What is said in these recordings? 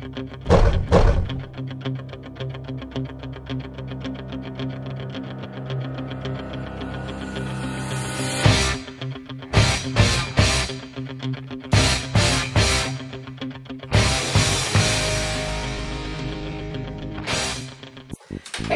Hey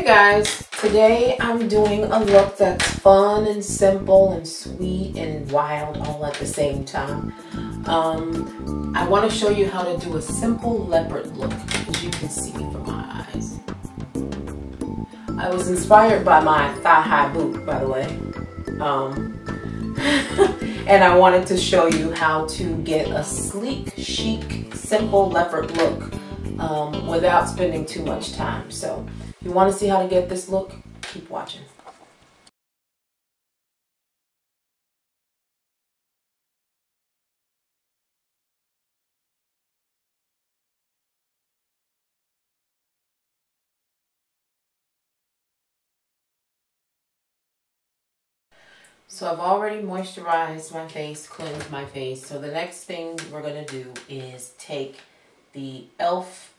guys, today I'm doing a look that's fun and simple and sweet and wild all at the same time. I want to show you how to do a simple leopard look, as you can see from my eyes. I was inspired by my thigh-high boot, by the way. And I wanted to show you how to get a sleek, chic, simple leopard look without spending too much time. So if you want to see how to get this look, keep watching. So I've already moisturized my face, cleansed my face. So the next thing we're going to do is take the e.l.f.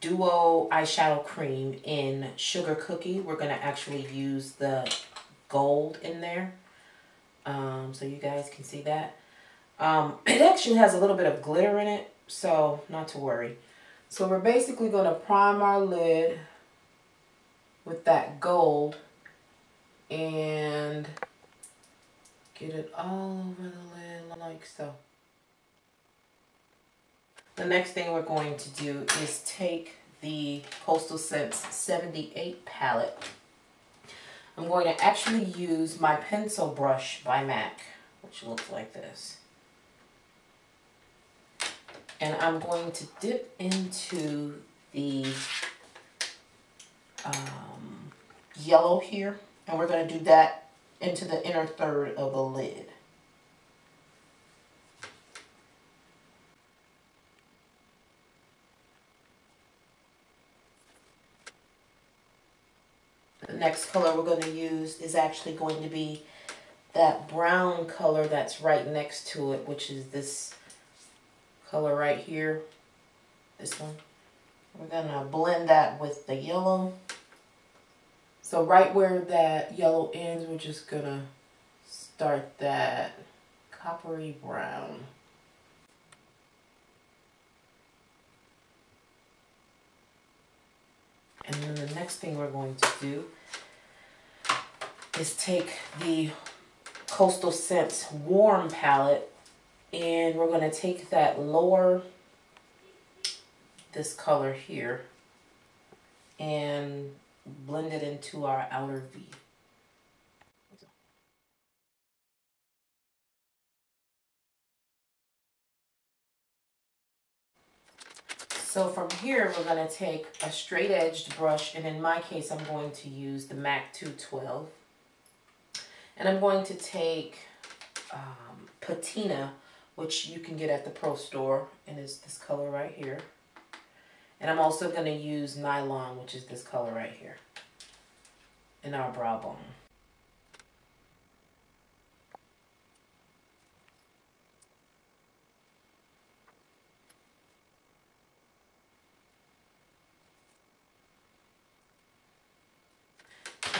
Duo eyeshadow cream in Sugar Cookie. We're going to actually use the gold in there. So you guys can see that. It actually has a little bit of glitter in it, so not to worry. So we're basically going to prime our lid with that gold and get it all over the lid like so. The next thing we're going to do is take the Coastal Scents 78 palette. I'm going to actually use my pencil brush by MAC, which looks like this. And I'm going to dip into the yellow here, and we're going to do that into the inner third of the lid. The next color we're going to use is actually going to be that brown color that's right next to it, which is this color right here, this one. We're going to blend that with the yellow. So right where that yellow ends, we're just going to start that coppery brown. And then the next thing we're going to do is take the Coastal Scents Warm palette, and we're going to take that lower, this color here, and blend it into our outer V. So from here, we're going to take a straight edged brush, and in my case, I'm going to use the MAC 212. And I'm going to take patina, which you can get at the Pro Store, and it's this color right here. And I'm also going to use nylon, which is this color right here, in our brow bone.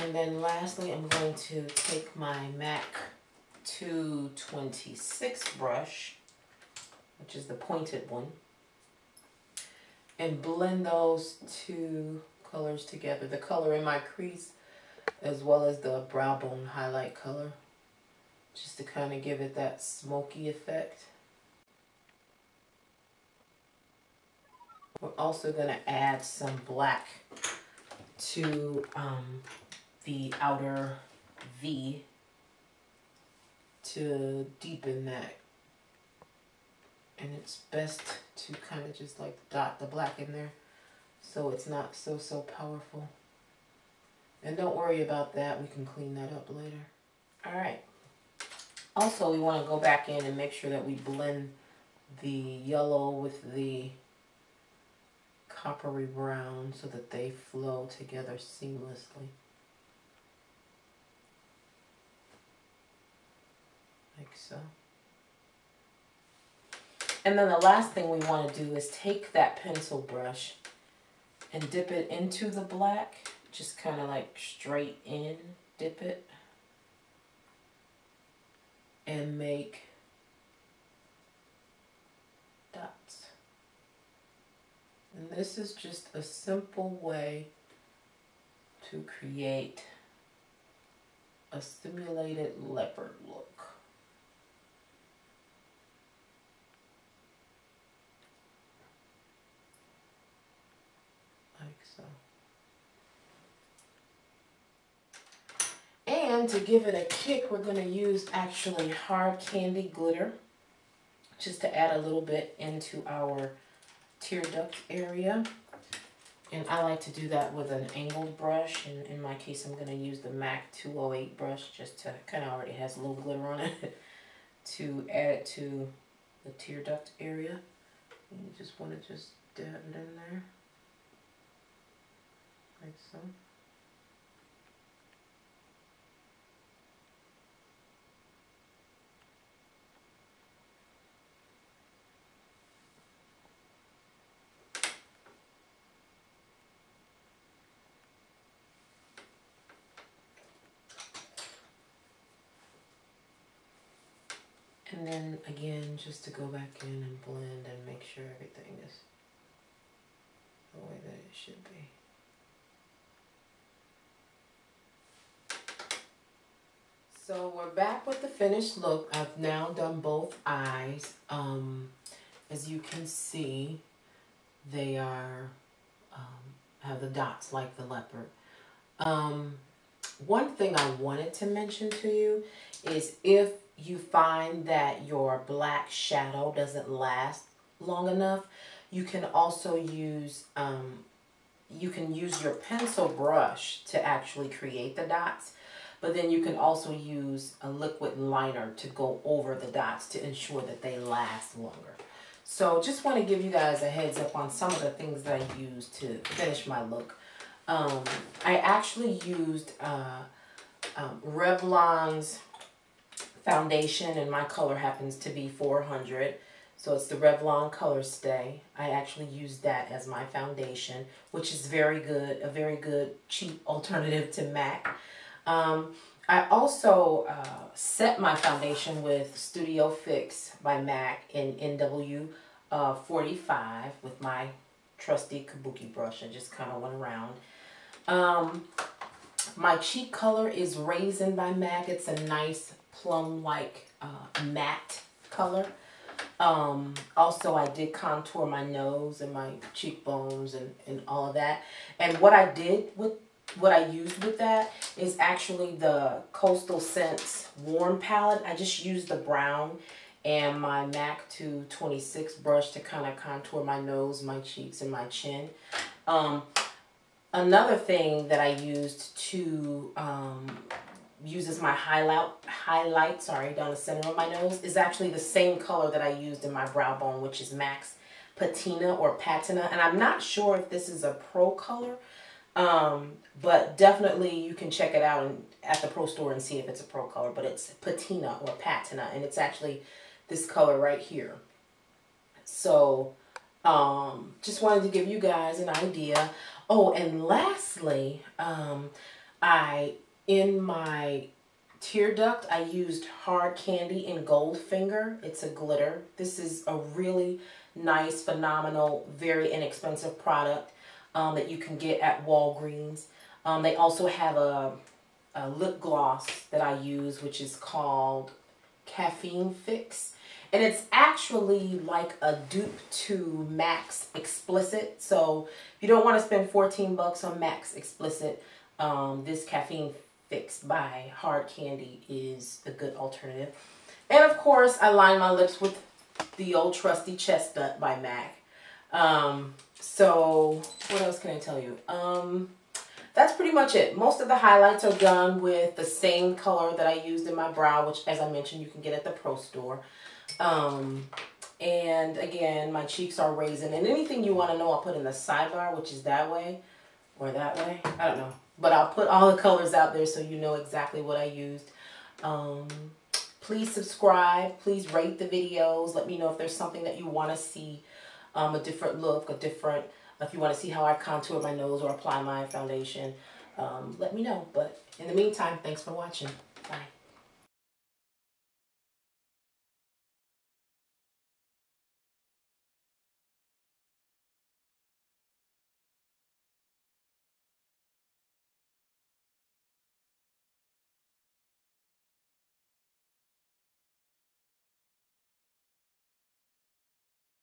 And then lastly, I'm going to take my MAC 226 brush, which is the pointed one, and blend those two colors together. The color in my crease as well as the brow bone highlight color, just to kind of give it that smoky effect. We're also going to add some black to the outer V to deepen that. And it's best to kind of just like dot the black in there so it's not so powerful. And don't worry about that, we can clean that up later. Alright. Also, we want to go back in and make sure that we blend the yellow with the coppery brown so that they flow together seamlessly. Like so. And then the last thing we want to do is take that pencil brush and dip it into the black. Just kind of like straight in, dip it. And make dots. And this is just a simple way to create a simulated leopard look. Like so. And to give it a kick, we're going to use actually hard candy glitter just to add a little bit into our tear duct area. And I like to do that with an angled brush. And in my case, I'm going to use the MAC 208 brush just to kind of already has a little glitter on it to add it to the tear duct area. And you just want to just dab it in there like so. And then again, just to go back in and blend and make sure everything is the way that it should be. So we're back with the finished look. I've now done both eyes. As you can see, they are have the dots like the leopard. One thing I wanted to mention to you is if you find that your black shadow doesn't last long enough, you can also use your pencil brush to actually create the dots, but then you can also use a liquid liner to go over the dots to ensure that they last longer. So just want to give you guys a heads up on some of the things that I used to finish my look. I actually used Revlon's foundation, and my color happens to be 400, so it's the Revlon Color Stay. I actually used that as my foundation, which is very good, a very good cheap alternative to MAC. I also set my foundation with Studio Fix by MAC in NW 45 with my trusty kabuki brush. I just kind of went around. My cheek color is Raisin by MAC. It's a nice plum-like matte color. Also, I did contour my nose and my cheekbones and all of that. And what I used with that is actually the Coastal Scents Warm Palette. I just used the brown and my MAC 226 brush to kind of contour my nose, my cheeks, and my chin. Another thing that I used to use as my highlight, down the center of my nose is actually the same color that I used in my brow bone, which is MAC's Patina or Patina. And I'm not sure if this is a pro color, but definitely you can check it out at the pro store and see if it's a pro color. But it's Patina or Patina, and it's actually this color right here. So just wanted to give you guys an idea. Oh, and lastly, in my tear duct, I used Hard Candy in Goldfinger. It's a glitter. This is a really nice, phenomenal, very inexpensive product that you can get at Walgreens. They also have a lip gloss that I use, which is called Caffeine Fix. And it's actually like a dupe to MAC's Explicit. So if you don't want to spend 14 bucks on MAC's Explicit, this Caffeine Fix by Hard Candy is a good alternative. And of course, I line my lips with the old trusty Chestnut by MAC. So what else can I tell you? That's pretty much it. Most of the highlights are done with the same color that I used in my brow, which, as I mentioned, you can get at the pro store. And again, my cheeks are Raisin. And anything you want to know, I'll put in the sidebar, which is that way or that way. I don't know. But I'll put all the colors out there so you know exactly what I used. Please subscribe. Please rate the videos. Let me know if there's something that you want to see, a different look, if you want to see how I contour my nose or apply my foundation. Let me know. But in the meantime, thanks for watching.